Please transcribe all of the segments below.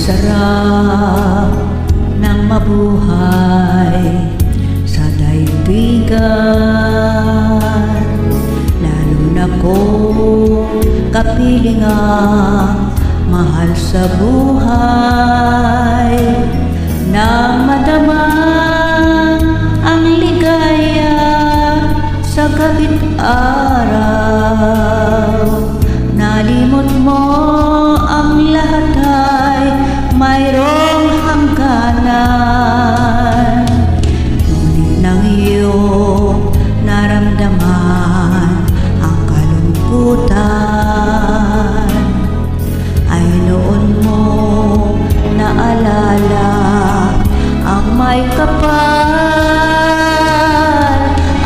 sarap ng mabuhay sa daigdigan, lalo na kung kapilingang mahal sa buhay, nang madama ang ligaya sa gabit araw. Nalimot mo ang lahat ay mayroong hangganan, ngunit nang iyong naramdaman ang kalungkutan, ay noon mo naalala ang may kapal.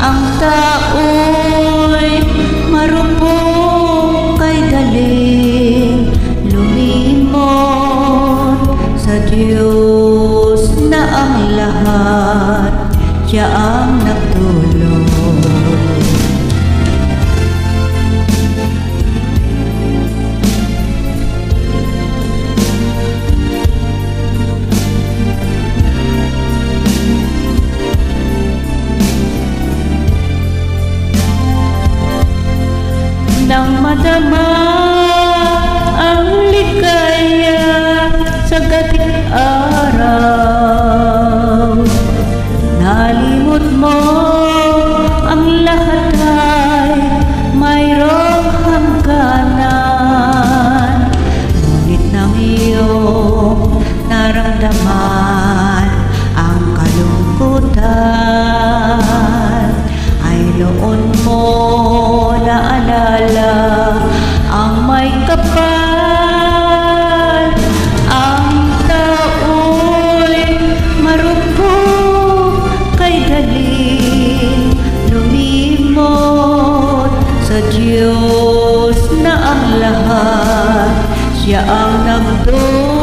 Ang tao'y marupok kay galing lumimot sa Diyos na ang lahat, Siya ang nagtulong. Nang madama ang ligaya sa gating araw, nalimot mo ang lahat ay mayroong hangganan, ngunit nang iyong naramdaman ang kalungkutan, ay noon mo naalala ang may kapal. Ang tao'y marupok kay galing lumimot sa Diyos na ang lahat, Siya ang nagdulong.